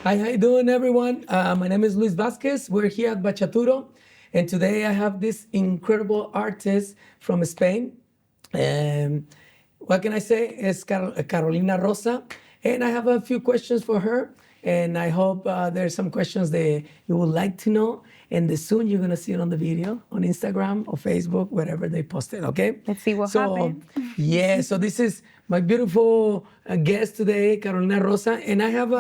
Hi, how you doing, everyone? My name is Luis Vazquez. We're here at Bachaturo, and today I have this incredible artist from Spain. Um, what can I say? It's Carolina Rosa, and I have a few questions for her. And I hope there's some questions that you would like to know. And soon you're gonna see it on the video on Instagram or Facebook, wherever they post it. Okay? Let's see what happens. Yeah. So this is my beautiful guest today, Carolina Rosa, and I have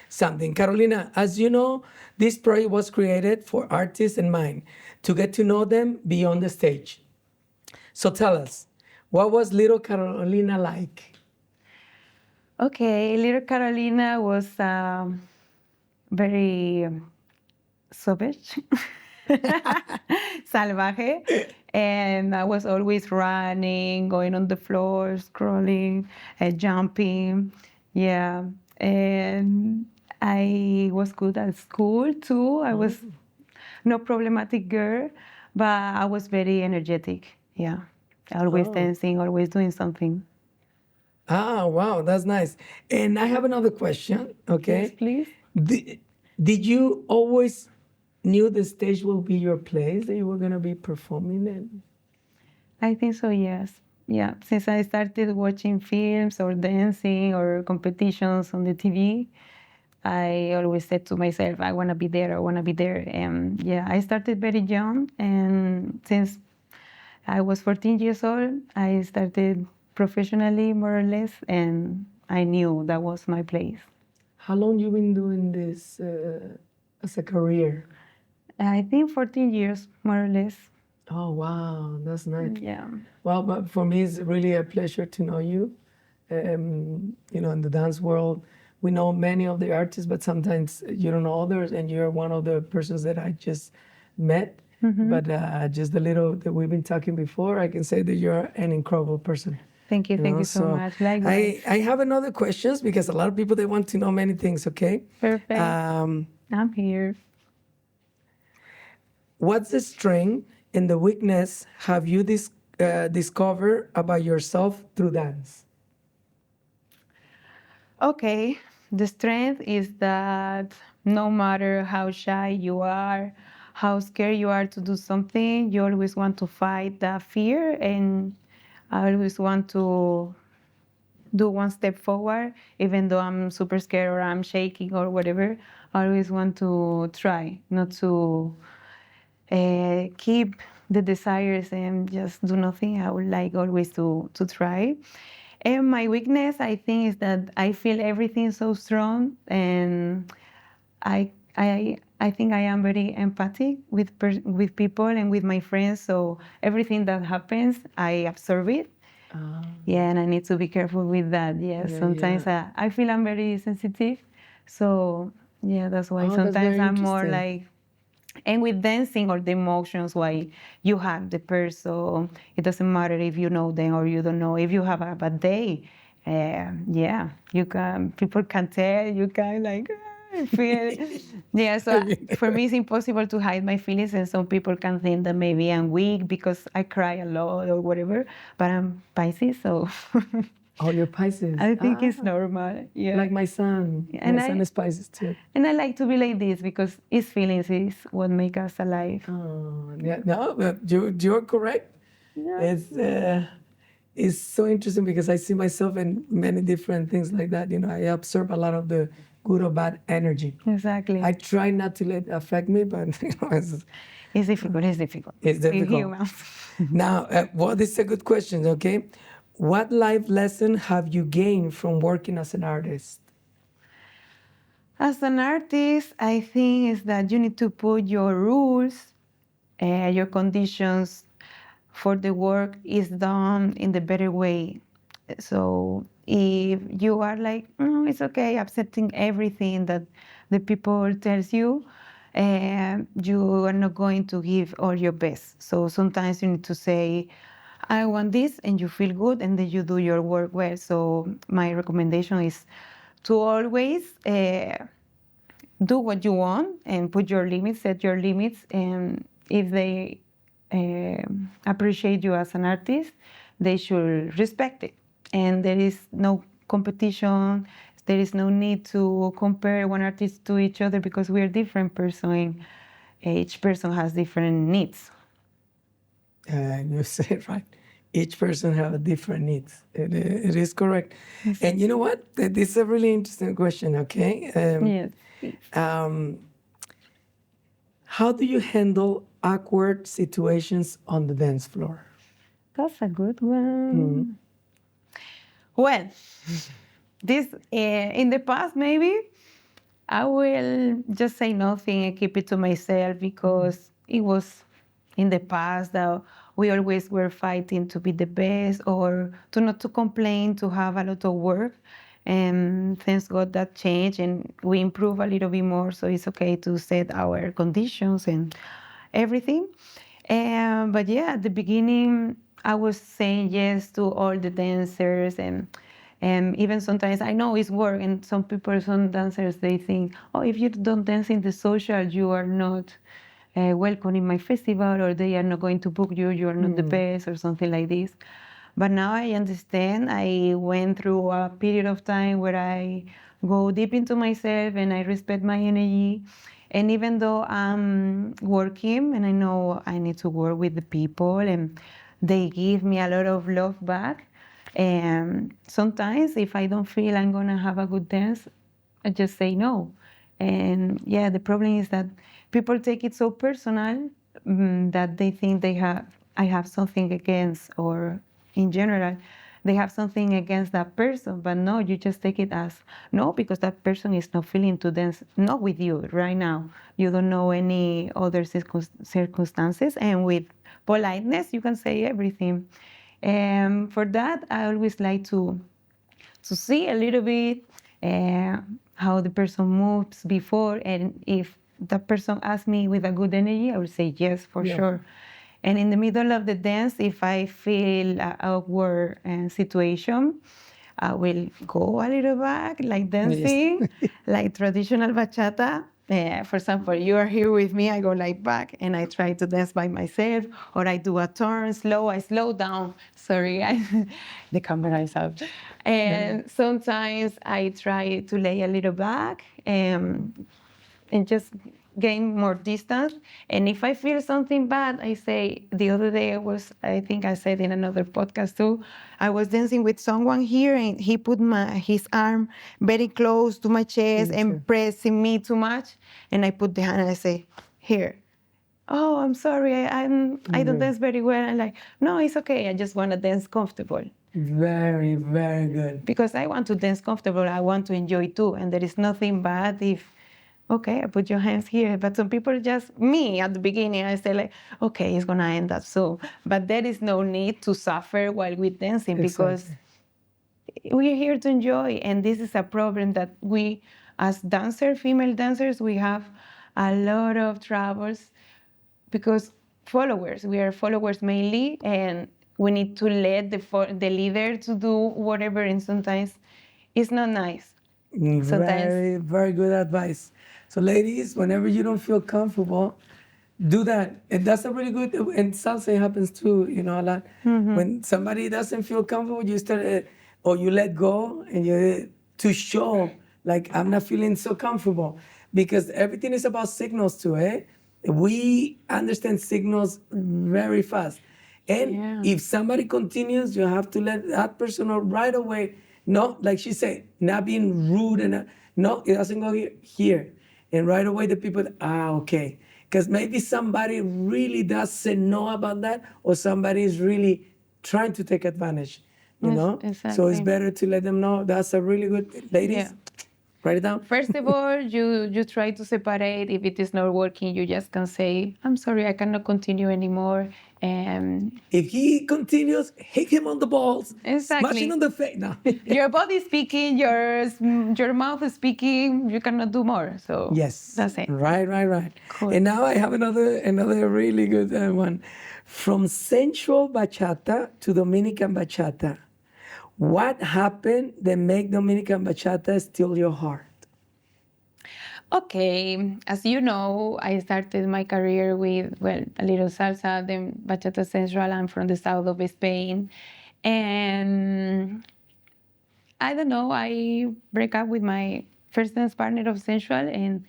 something. Carolina, as you know, this project was created for artists in mind to get to know them beyond the stage. So tell us, what was little Carolina like? Okay, little Carolina was very savage, salvaje, and I was always running, going on the floor, scrolling, jumping, yeah, and I was good at school too. I was no problematic girl, but I was very energetic. Yeah, always Oh. dancing, always doing something. Ah, wow, that's nice. And I have another question, Yes, okay? please. Did you always knew the stage will be your place that you were gonna be performing in? I think so, yes. Yeah, since I started watching films or dancing or competitions on the TV, I always said to myself, I want to be there, I want to be there. And yeah, I started very young. And since I was 14 years old, I started professionally, more or less, and I knew that was my place. How long you been doing this as a career? I think 14 years, more or less. Oh, wow, that's nice. Yeah. Well, but for me, it's really a pleasure to know you. In the dance world, we know many of the artists, but sometimes you don't know others, and you're one of the persons that I just met. But just the little that we've been talking before, I can say that you're an incredible person. Thank you. Thank you so much. Likewise. I have another questions because a lot of people they want to know many things. Okay. Perfect. I'm here. What's the strength and the weakness have you discovered about yourself through dance? Okay, the strength is that no matter how shy you are, how scared you are to do something, you always want to fight that fear, and I always want to do one step forward, even though I'm super scared or I'm shaking or whatever. I always want to try, not to keep the desires and just do nothing. I would like always to try. And my weakness, I think, is that I feel everything so strong, and I think I am very empathic with people and with my friends. So everything that happens, I absorb it. Yeah, and I need to be careful with that. Yeah, sometimes I feel I'm very sensitive. So yeah, that's why Oh, that's sometimes very I'm more interesting. like, and with dancing or the emotions, why you have the person, it doesn't matter if you know them or you don't know. If you have a bad day, yeah, you can. People can tell. You can like feel. Yeah. So for me, it's impossible to hide my feelings, and some people can think that maybe I'm weak because I cry a lot or whatever. But I'm Pisces, so Oh, you're Pisces. I think it's normal. Yeah. Like my son. And My son I is Pisces too. and I like to be like this because his feelings is what make us alive. Oh, yeah. No, but you're correct. Yeah. It's so interesting because I see myself in many different things like that. I absorb a lot of the good or bad energy. Exactly. I try not to let it affect me, but It's difficult. It's difficult. it's We're difficult. humans. Now, well, this is a good question, okay? What life lesson have you gained from working as an artist? As an artist, I think is that you need to put your rules, your conditions for the work is done in the better way. So if you are like, it's okay, accepting everything that the people tells you, you are not going to give all your best. So sometimes you need to say, I want this, and you feel good, and then you do your work well. So my recommendation is to always do what you want and put your limits, set your limits, and if they appreciate you as an artist, they should respect it. And there is no competition, there is no need to compare one artist to each other because we are different person and each person has different needs. You say it right. Each person have a different needs. It is correct. And you know what? This is a really interesting question. Okay. Yes, please. How do you handle awkward situations on the dance floor? That's a good one. Well, this in the past maybe I will just say nothing and keep it to myself because it was in the past that we always were fighting to be the best or to not to complain, to have a lot of work. And thanks God that changed and we improve a little bit more. So it's okay to set our conditions and everything. But yeah, at the beginning, I was saying yes to all the dancers and even sometimes I know it's work and some people, some dancers, they think, oh, if you don't dance in the social, you are not welcome in my festival or they are not going to book you, you are not the best or something like this. But now I understand. I went through a period of time where I go deep into myself and I respect my energy. And even though I'm working and I know I need to work with the people and they give me a lot of love back, and sometimes if I don't feel I'm gonna have a good dance, I just say no. And yeah, the problem is that people take it so personal that they think I have something against, or in general, they have something against that person. But no, you just take it as no, because that person is not feeling to dance, not with you right now. You don't know any other circumstances, and with politeness, you can say everything. And for that, I always like to see a little bit uh, how the person moves before, and if that person asks me with a good energy, I will say yes for sure. And in the middle of the dance, if I feel an awkward situation, I will go a little back, like dancing, like traditional bachata. For example, you are here with me, I go like back and I try to dance by myself, or I do a turn slow, I slow down. Sorry, the camera is out. And sometimes I try to lay a little back and just gain more distance. And if I feel something bad, I say, the other day I think I said in another podcast too, I was dancing with someone here and he put his arm very close to my chest and pressing me too much. And I put the hand and I say, here. Oh, I'm sorry, I don't dance very well. I'm like, no, it's okay. I just want to dance comfortable. Very, very good. Because I want to dance comfortable. I want to enjoy too. And there is nothing bad if, okay, I put your hands here. But some people just, me at the beginning, I say like, okay, it's gonna end up soon. But there is no need to suffer while we're dancing because we're here to enjoy. And this is a problem that we, as dancers, female dancers, we have a lot of troubles because we are followers mainly, and we need to let the leader to do whatever, and sometimes it's not nice. Sometimes. Very, very good advice. So, ladies, whenever you don't feel comfortable, do that. And that's a really good, and salsa happens too, you know, a lot. When somebody doesn't feel comfortable, you start, or you let go and you to show, like, I'm not feeling so comfortable. Because everything is about signals too, eh? We understand signals very fast. And if somebody continues, you have to let that person know right away. No, like she said, not being rude and no, it doesn't go here. And right away the people, okay. Because maybe somebody really doesn't know about that, or somebody is really trying to take advantage, you Yes, know? So exactly. it's better to let them know. That's a really good, ladies, Yeah. write it down. First of all, you try to separate. If it is not working, you just can say, "I'm sorry, I cannot continue anymore." If he continues, hit him on the balls, smash him Exactly. on the face. No. Your body is speaking, your mouth is speaking. You cannot do more. So Yes. that's it. Right. Cool. And now I have another really good one. From sensual bachata to Dominican bachata. What happened that make Dominican bachata steal your heart? Okay, as you know, I started my career with, well, a little salsa, then bachata central. I'm from the south of Spain. And I don't know. I break up with my first dance partner of sensual, and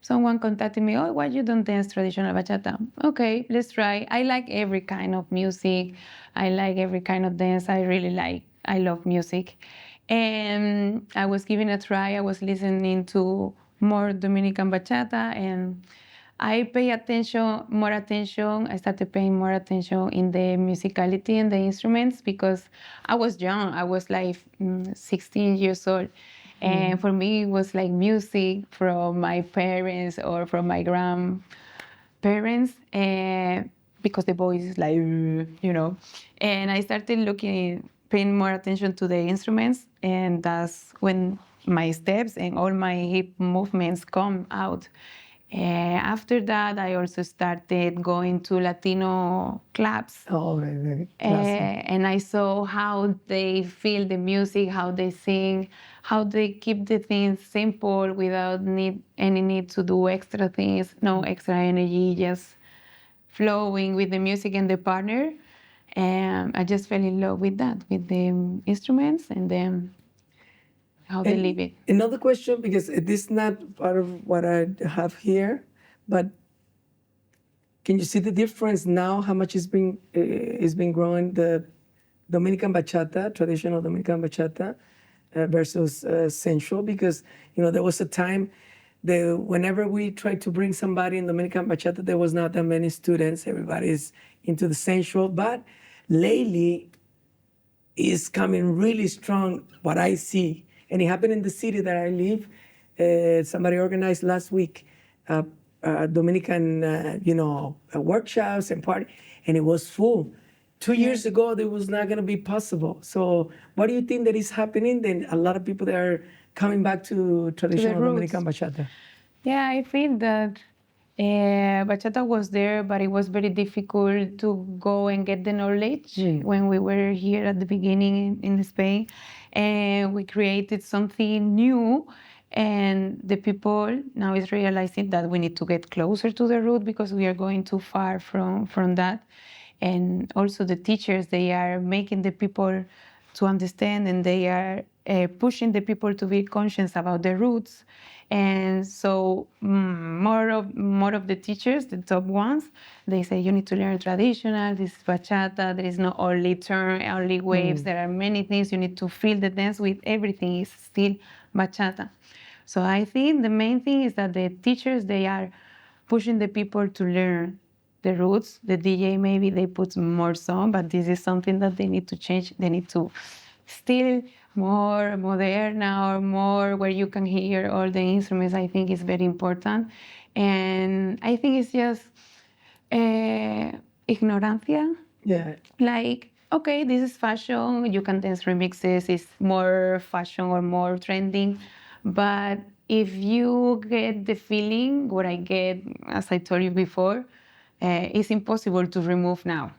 someone contacted me. Oh, why you don't dance traditional bachata? Okay, let's try. I like every kind of music. I like every kind of dance. I really like. I love music, and I was giving a try. I was listening to more Dominican bachata, and I pay attention, more attention. I started paying more attention in the musicality and the instruments because I was young. I was like 16 years old. And for me, it was like music from my parents or from my grandparents, and because the voice is like, you know. And I started looking, paying more attention to the instruments, and that's when my steps and all my hip movements come out. After that, I also started going to Latino clubs, Oh, very classic. and I saw how they feel the music, how they sing, how they keep the things simple without any need to do extra things, no extra energy, just flowing with the music and the partner. And I just fell in love with that, with the instruments and then how they And live it. another question, because this is not part of what I have here, but can you see the difference now? How much is been growing the Dominican bachata, traditional Dominican bachata, versus sensual? Because there was a time that whenever we tried to bring somebody in Dominican bachata, there was not that many students. Everybody's into the sensual, but lately is coming really strong. What I see, and it happened in the city that I live. Somebody organized last week Dominican, workshops and party, and it was full. 2 years ago, it was not going to be possible. So, what do you think that is happening? Then a lot of people that are coming back to To the traditional roots. Dominican bachata. Yeah, I feel that bachata was there, but it was very difficult to go and get the knowledge when we were here at the beginning in Spain. And we created something new, and the people now is realizing that we need to get closer to the root because we are going too far from that. And also the teachers, they are making the people to understand, and they are pushing the people to be conscious about the roots. And so more of the teachers, the top ones, they say you need to learn traditional. This is bachata. There is not only turn, only waves. There are many things you need to feel the dance with. Everything is still bachata. So I think the main thing is that the teachers, they are pushing the people to learn the roots. The DJ, maybe they put more song, but this is something that they need to change. They need to still more modern or more where you can hear all the instruments. I think is very important. And I think it's just ignorancia. Yeah. Like, okay, this is fashion. You can dance remixes. It's more fashion or more trending. But if you get the feeling, what I get, as I told you before, it's impossible to remove now.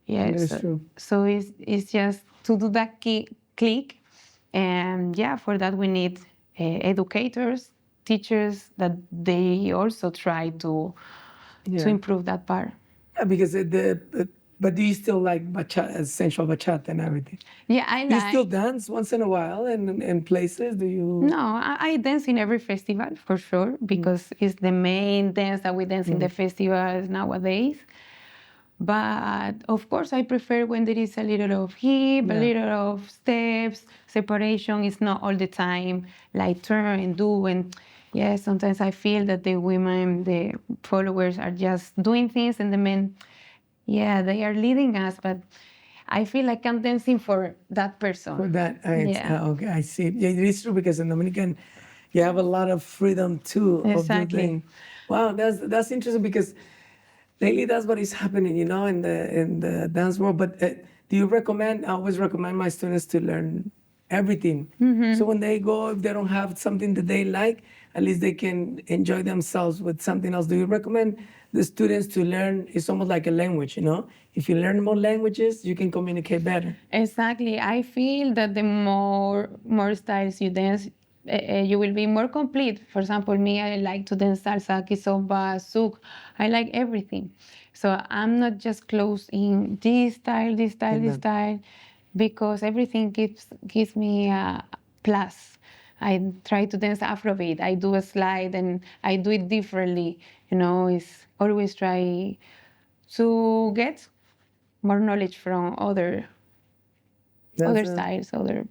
That Yes. is true. So it's just to do that click. And yeah, for that we need educators, teachers that they also try to Yeah. improve that part. Yeah, because but do you still like bachata, sensual bachata and everything? Yeah, I Do you still like. dance once in a while in places? Do you? No, I dance in every festival for sure because it's the main dance that we dance in the festivals nowadays. But of course, I prefer when there is a little of hip, a Yeah. little of steps, separation. It's not all the time like turn and do. And yeah, sometimes I feel that the women, the followers, are just doing things, and the men, yeah, they are leading us. But I feel like I'm dancing for that person. For that, Yeah, okay, I see. Yeah, it is true because in Dominican, you have a lot of freedom too of doing exactly. things. Wow, that's interesting because lately that's what is happening, in the dance world. But do you recommend? I always recommend my students to learn everything. So when they go, if they don't have something that they like, at least they can enjoy themselves with something else. Do you recommend the students to learn? It's almost like a language. If you learn more languages, you can communicate better. Exactly. I feel that the more styles you dance, you will be more complete. For example, me, I like to dance salsa, kizomba, souk. I like everything. So I'm not just close in this style, this style, And this then, style. because everything gives me a plus. I try to dance Afrobeat. I do a slide and I do it differently. It's always try to get more knowledge from That's other styles, other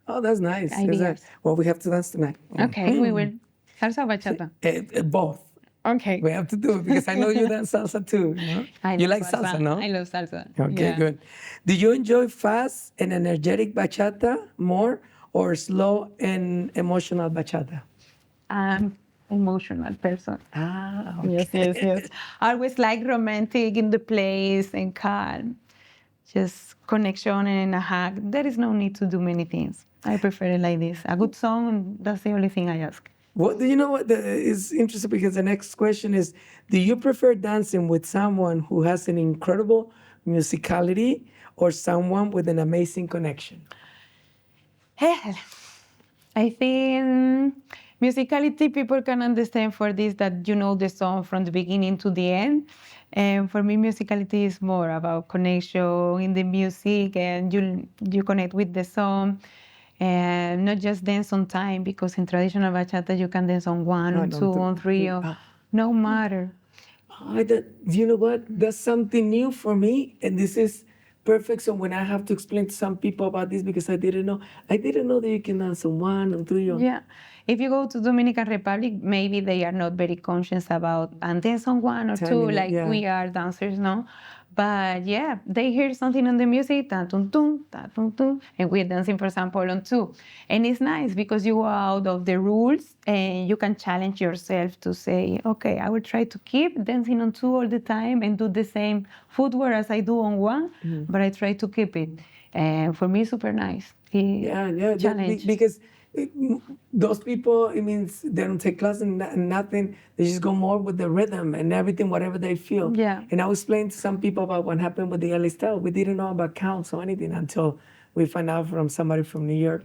oh, that's nice. Is that ideas. well? We have to dance tonight. Okay, we will salsa or bachata. Both. Okay. We have to do it because I know you dance salsa too. I You love like salsa, salsa. no? I love salsa. Okay, Yeah. good. Do you enjoy fast and energetic bachata more or slow and emotional bachata? I'm emotional person. Ah, Yes, yes, okay. yes. I always like romantic in the place and calm. Just connection and a hug. There is no need to do many things. I prefer it like this. A good song, that's the only thing I ask. What do you know? What is interesting because the next question is: do you prefer dancing with someone who has an incredible musicality or someone with an amazing connection? I think musicality people can understand for this that you know the song from the beginning to the end. And for me, musicality is more about connection in the music and you connect with the song and not just dance on time because in traditional bachata you can dance on one, I on two, don't do. on three, or no matter. You know what? That's something new for me, and this is perfect. So when I have to explain to some people about this because I didn't know that you can dance on one, on three, on Yeah. If you go to Dominican Republic, maybe they are not very conscious about and dance on one or two, timing it. like Yeah. we are dancers, no? But yeah, they hear something on the music, ta tum tum, and we're dancing, for example, on two. And it's nice because you go out of the rules and you can challenge yourself to say, okay, I will try to keep dancing on two all the time and do the same footwork as I do on one, but I try to keep it. And for me, super nice. Yeah. Challenge. Because those people, it means they don't take class and nothing. They just go more with the rhythm and everything, whatever they feel. Yeah. And I was explaining to some people about what happened with the LA style. We didn't know about counts or anything until we find out from somebody from New York,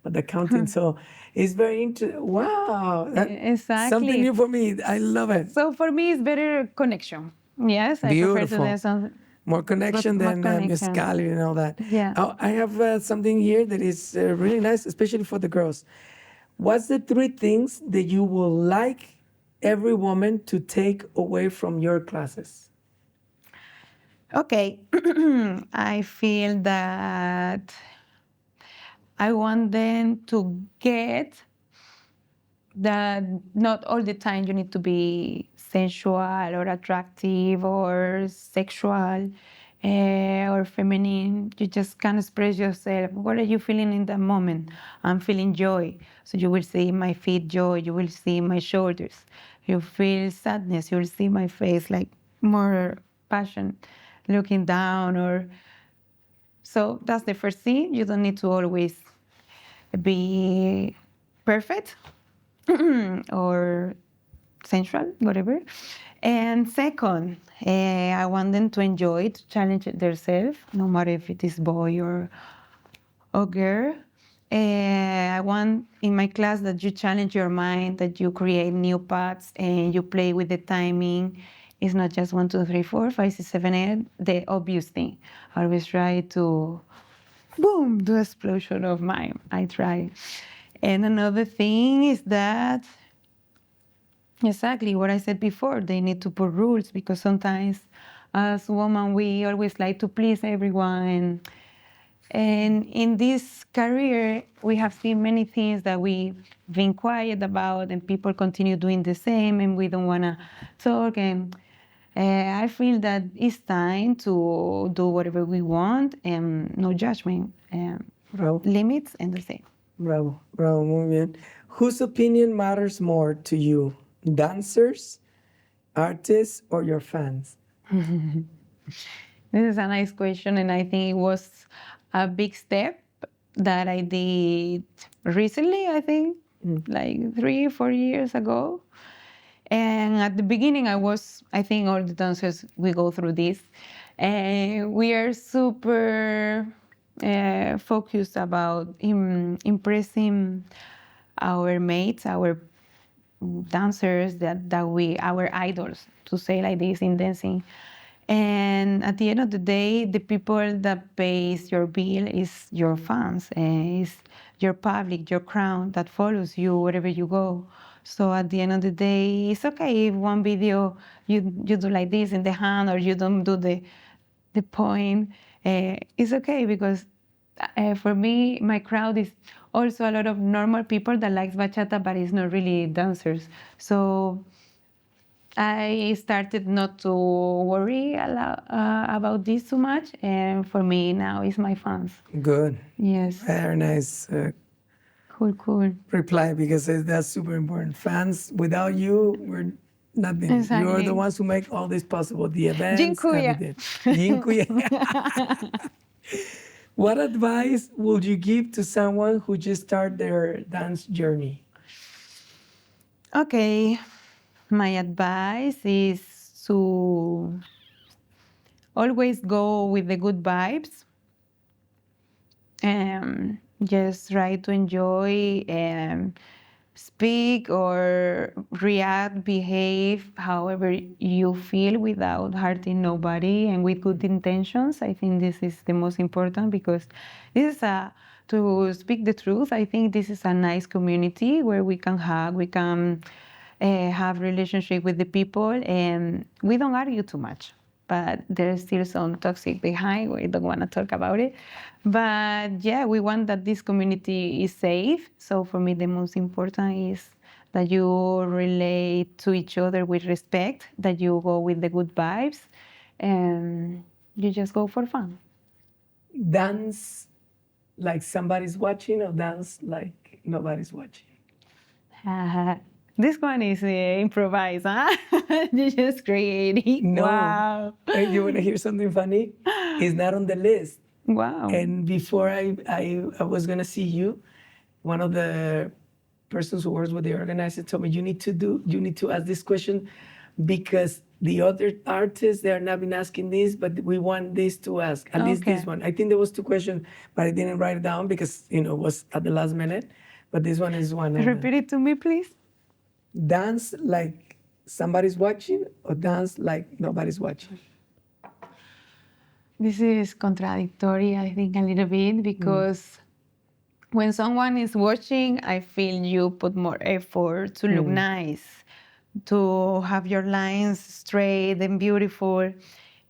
but the counting. So it's very interesting. Wow. Something Exactly. new for me. I love it. So for me, it's better connection. Yes, I prefer to Beautiful. dance on More connection more than connection. musicality and all that. Yeah. Oh, I have something here that is really nice, especially for the girls. What's the three things that you will like every woman to take away from your classes? Okay. I feel that I want them to get that not all the time you need to be sensual or attractive or sexual or feminine. You just can express yourself. What are you feeling in that moment? I'm feeling joy. So you will see my feet joy. You will see my shoulders. You feel sadness. You will see my face like more passion, looking down or so that's the first thing. You don't need to always be perfect or sensual, whatever. And second, I want them to enjoy, to challenge themselves, no matter if it is boy or girl. I want in my class that you challenge your mind, that you create new paths and you play with the timing. It's not just 1, 2, 3, 4, 5, 6, 7, 8, the obvious thing. I always try to boom, do explosion of mind. I try. And another thing is that exactly what I said before. They need to put rules because sometimes, as women, we always like to please everyone. And in this career, we have seen many things that we've been quiet about, and people continue doing the same, and we don't want to talk. And I feel that it's time to do whatever we want, and no judgment, Bravo, limits, and the same. bravo, muy bien. Whose opinion matters more to you? Dancers, artists, or your fans? This is a nice question, and I think it was a big step that I did recently, I think, like 3, 4 years ago. And at the beginning, I think all the dancers, we go through this. And we are super focused about impressing our mates, our dancers, our idols, to say like this in dancing. And at the end of the day, the people that pays your bill is your fans, and is your public, your crowd that follows you wherever you go. So at the end of the day, it's okay if one video you do like this in the hand or you don't do the point. It's okay because for me, my crowd is also a lot of normal people that likes bachata, but it's not really dancers. So I started not to worry about this too much, and for me now it's my fans. Good. Yes, Very nice cool, cool. reply, because that's super important. Fans, without you, we're nothing. You're the Exactly. ones who make all this possible, the events, Jinkuya. everything. Jinkuya. What advice would you give to someone who just started their dance journey? Okay, my advice is to always go with the good vibes. Just try to enjoy, speak or react, behave however you feel without hurting nobody and with good intentions. I think this is the most important because this is to speak the truth. I think this is a nice community where we can hug, we can have relationship with the people, and we don't argue too much. But there's still some toxic behind. We don't want to talk about it. But yeah, we want that this community is safe. So for me, the most important is that you relate to each other with respect, that you go with the good vibes, and you just go for fun. Dance like somebody's watching, or dance like nobody's watching? This one is improvised, huh? You just creating. No. Wow. You want to hear something funny? It's not on the list. Wow. And before I was going to see you, one of the persons who works with the organizer told me, you need to ask this question, because the other artists, they are not been asking this, but we want this to ask, at least this Okay. one. I think there was two questions, but I didn't write it down because, it was at the last minute. But this one is one of them. Repeat it to me, please. Dance like somebody's watching, or dance like nobody's watching? This is contradictory, I think, a little bit because when someone is watching, I feel you put more effort to look nice, to have your lines straight and beautiful,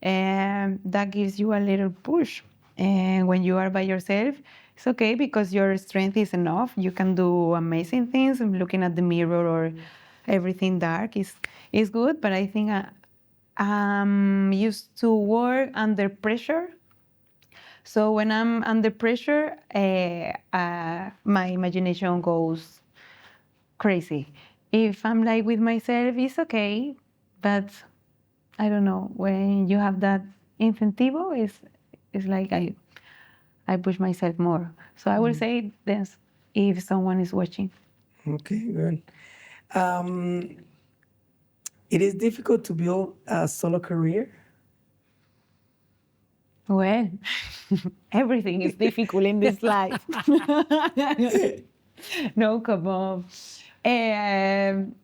and that gives you a little push. And when you are by yourself, it's okay because your strength is enough. You can do amazing things. Looking at the mirror or everything dark is good, but I think I'm used to work under pressure. So when I'm under pressure, my imagination goes crazy. If I'm like with myself, it's okay, but I don't know. When you have that incentivo, it's like I push myself more. So I will say this if someone is watching. Okay, good. Um, it is difficult to build a solo career. Well, everything is difficult in this life. No, come on. Um,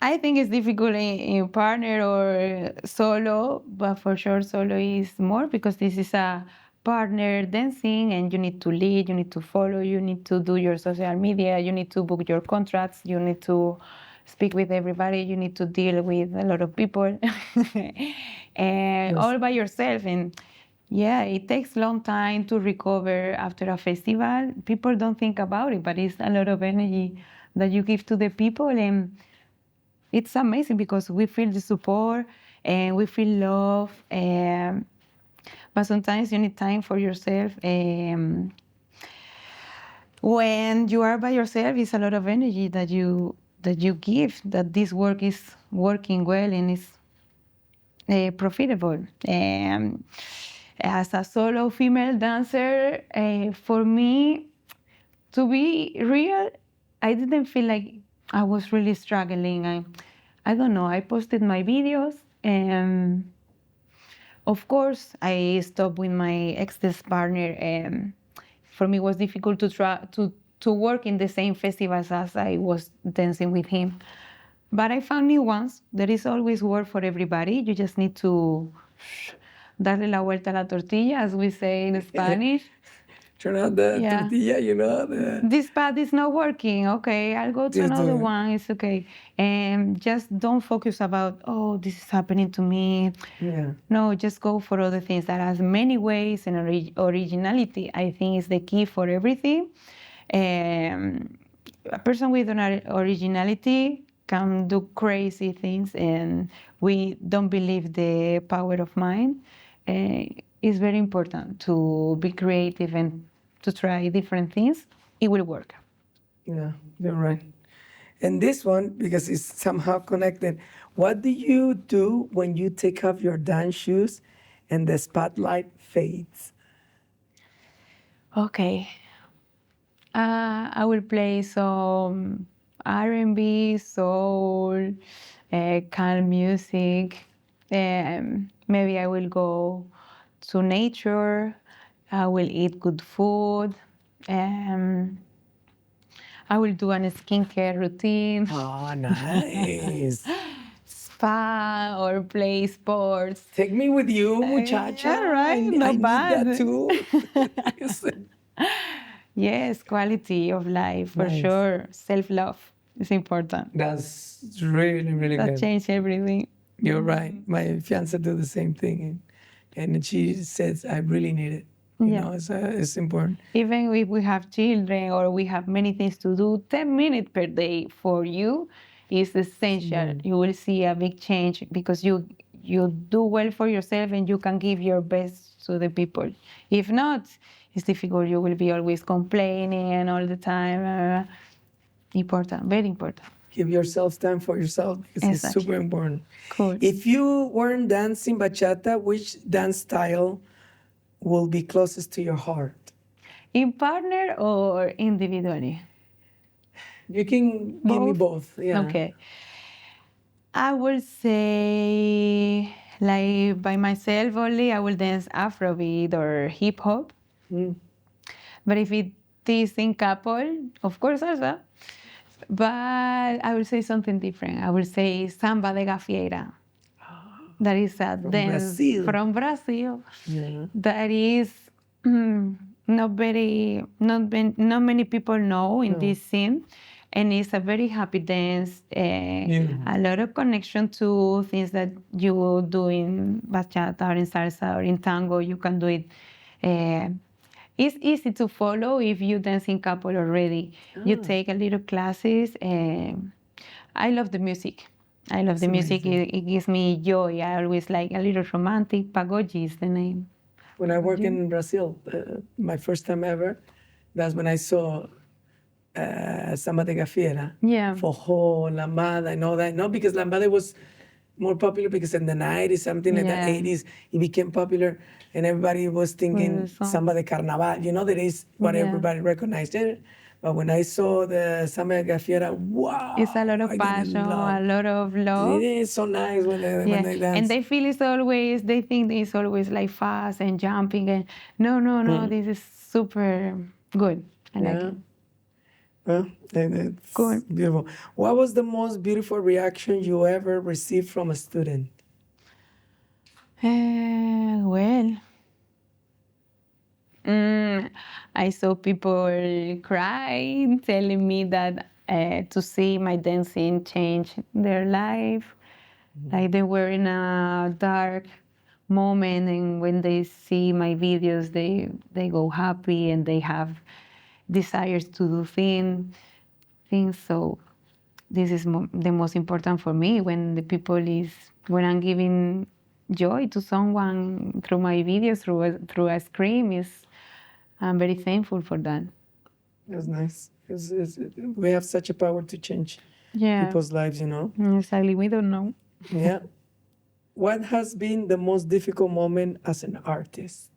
I think it's difficult in partner or solo, but for sure solo is more because this is a partner dancing and you need to lead, you need to follow, you need to do your social media, you need to book your contracts, you need to speak with everybody, you need to deal with a lot of people and all by yourself. And yeah, it takes long time to recover after a festival. People don't think about it, but it's a lot of energy that you give to the people, and it's amazing because we feel the support and we feel love. But sometimes you need time for yourself. When you are by yourself, it's a lot of energy that you give. That this work is working well and is profitable. As a solo female dancer, for me, to be real, I didn't feel like I was really struggling. I don't know. I posted my videos, and of course, I stopped with my ex partner. And for me, it was difficult to try to work in the same festivals as I was dancing with him. But I found new ones. There is always work for everybody. You just need to darle la vuelta a la tortilla, as we say in Spanish. Turn out the Yeah. tortilla, you know. This path is not working. Okay, I'll go to Just do another it. one. It's okay. And just don't focus about, oh, this is happening to me. Yeah. No, just go for other things that has many ways, and originality, I think, is the key for everything. A person with an originality can do crazy things, and we don't believe the power of mind. It's very important to be creative and to try different things. It will work. Yeah, you're right. And this one, because it's somehow connected, what do you do when you take off your dance shoes and the spotlight fades? Okay. I will play some R&B, soul, calm music. Maybe I will go to nature. I will eat good food. Um, I will do a skincare routine, Oh, nice. spa, or play sports. Take me with you, muchacha. Yeah, right. I Not need that bad. too. Yes, quality of life for Nice. sure. Self-love is important. That's really, really That good. changes everything. You're right. My fiance do the same thing, and she says I really need it. You Yeah. know, it's important. Even if we have children or we have many things to do, 10 minutes per day for you is essential. You will see a big change because you do well for yourself and you can give your best to the people. If not, it's difficult. You will be always complaining all the time. Important, very important. Give yourself time for yourself because it's Exactly. super important. Cool. If you weren't dancing bachata, which dance style will be closest to your heart? In partner or individually? You can give me both. Yeah. Okay. I will say, like by myself only, I will dance Afrobeat or hip hop. Mm. But if it is in couple, of course, salsa. But I will say something different. I will say samba de gafieira. That is a dance Brazil. from Brazil. Yeah. That is not many people know in this scene, and it's a very happy dance. A lot of connection to things that you do in bachata or in salsa or in tango. You can do it. It's easy to follow if you dance in couple already. You take a little classes. I love the music. I love the music. It gives me joy. I always like a little romantic. Pagode is the name. When I work in Brazil, my first time ever, that's when I saw Samba de Gafieira. Yeah. Forró, lambada, and all that. Not because lambada was more popular because in the 90s, something like Yeah. the 80s, it became popular and everybody was thinking Samba de Carnaval. You know, that is what Yeah. everybody recognized it. But when I saw the Samba de Gafieira, wow. It's a lot of I get in passion, love. a lot of love. It is so nice when they Yeah, dance. and they feel it's always, they think it's always like fast and jumping and no, this is super good. I like it. Well, and it's Cool. beautiful. What was the most beautiful reaction you ever received from a student? Well, I saw people cry, telling me that to see my dancing change their life. Like they were in a dark moment, and when they see my videos, they go happy and they have desires to do things. So this is the most important for me when the people is when I'm giving joy to someone through my videos, through a scream. I'm very thankful for that. That's nice. We have such a power to change people's lives, you know? Exactly. We don't know. Yeah. What has been the most difficult moment as an artist?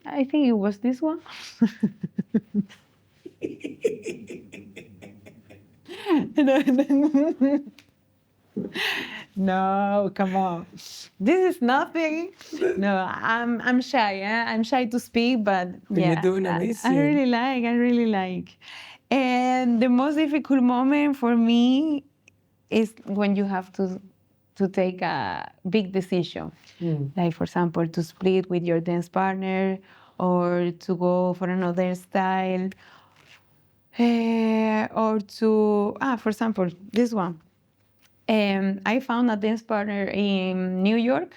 I think it was this one. No, come on. This is nothing. No, I'm shy. I'm shy to speak, but yeah, You're doing amazing. I really like. And the most difficult moment for me is when you have to to take a big decision, like for example, to split with your dance partner or to go for another style, or to, for example, this one. I found a dance partner in New York,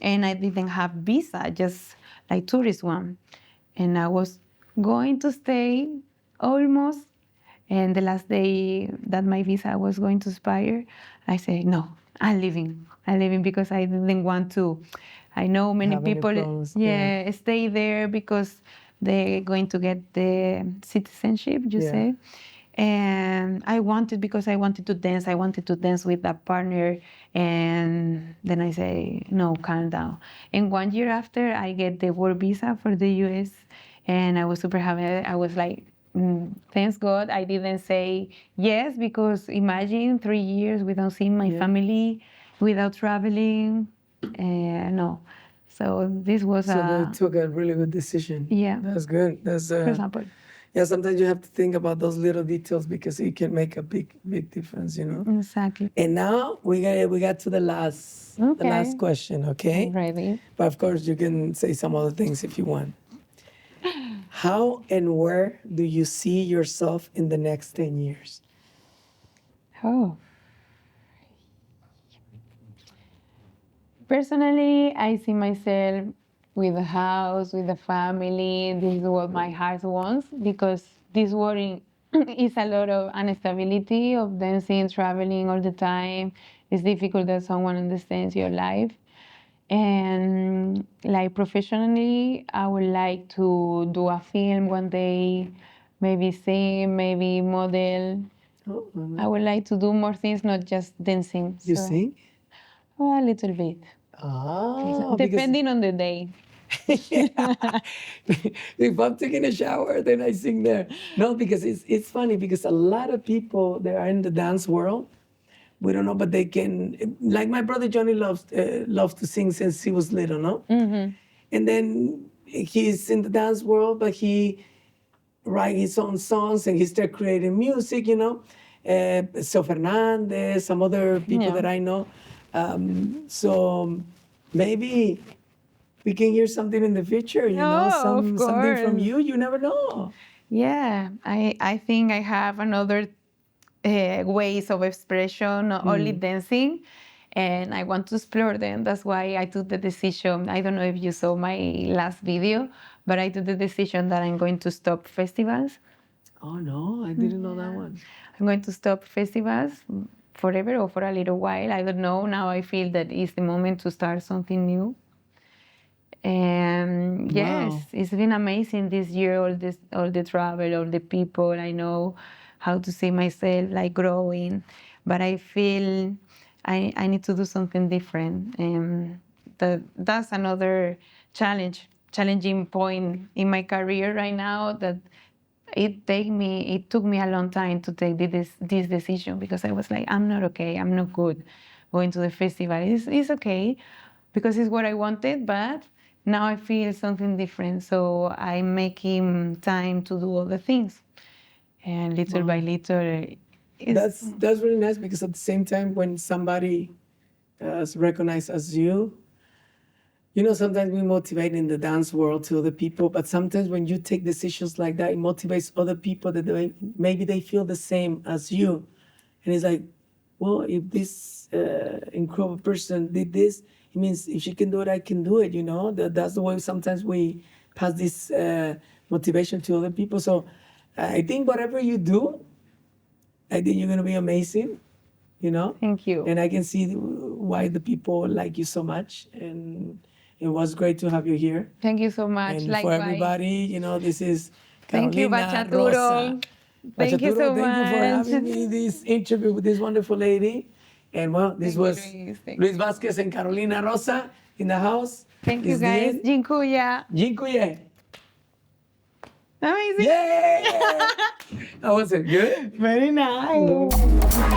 and I didn't have visa, just like tourist one. And I was going to stay almost. And the last day that my visa was going to expire, I said, no, I'm leaving. I'm leaving because I didn't want to. I know many Have any people, problems, stay there because they're going to get the citizenship, you Yeah. say. And I wanted, because I wanted to dance. I wanted to dance with a partner. And then I say, no, calm down. And 1 year after, I get the work visa for the US. And I was super happy. I was like, thanks God I didn't say yes, because imagine 3 years without seeing my family, without traveling. No. So this was So they took a really good decision. Yeah. That's good. That's for example. yeah. Sometimes you have to think about those little details because it can make a big difference, you know. Exactly. And now we got to the last Okay. question, okay? I'm ready. But of course you can say some other things if you want. How and where do you see yourself in the next 10 years? Oh. Personally, I see myself with a house, with a family. This is what my heart wants, because this world is a lot of instability of dancing, traveling all the time. It's difficult that someone understands your life. And like professionally, I would like to do a film one day, maybe sing, maybe model. Oh, I would like to do more things, not just dancing. you sing? Oh, a little bit. Ah, Depending on the day. if I'm taking a shower, then I sing there. No, because it's funny because a lot of people that are in the dance world, we don't know, but they can. Like my brother Johnny loves to sing since he was little, no? And then he's in the dance world, but he write his own songs and he started creating music, you know. So Fernandez, some other people Yeah. that I know. So maybe we can hear something in the future, you know, Oh, of something from course. you. You never know. Yeah, I think I have another ways of expression, not only dancing, and I want to explore them. That's why I took the decision. I don't know if you saw my last video, but I took the decision that I'm going to stop festivals. Oh no, I didn't know that one. I'm going to stop festivals forever or for a little while. I don't know. Now I feel that it's the moment to start something new. And yes, Wow. it's been amazing this year. All the travel, all the people. I know how to see myself like growing, but I feel I need to do something different. And that's another challenging point in my career right now. That it took me a long time to take this decision, because I was like, I'm not okay. I'm not good going to the festival. It's okay because it's what I wanted, but now I feel something different. So I'm making time to do other things, and little by little, That's really nice because at the same time when somebody is recognized as you know, sometimes we motivate in the dance world to other people, but sometimes when you take decisions like that, it motivates other people that maybe they feel the same as you. And it's like, well, if this incredible person did this, it means if she can do it, I can do it, you know? That's the way sometimes we pass this motivation to other people. So I think whatever you do, I think you're going to be amazing, you know? Thank you. And I can see why the people like you so much. And it was great to have you here. Thank you so much. And for Likewise. everybody, you know, this is Thank you, Carolina Bachaturo. Rosa. Thank you Bachaturo, so thank you for much. having me this interview with this wonderful lady. And well, this Thank you, was Luis. Thank Luis Vazquez and Carolina Rosa in the house. Thank you, This guys. did Jinkuya. Jinkuye. Amazing. Yay! How was it? Good? Very nice.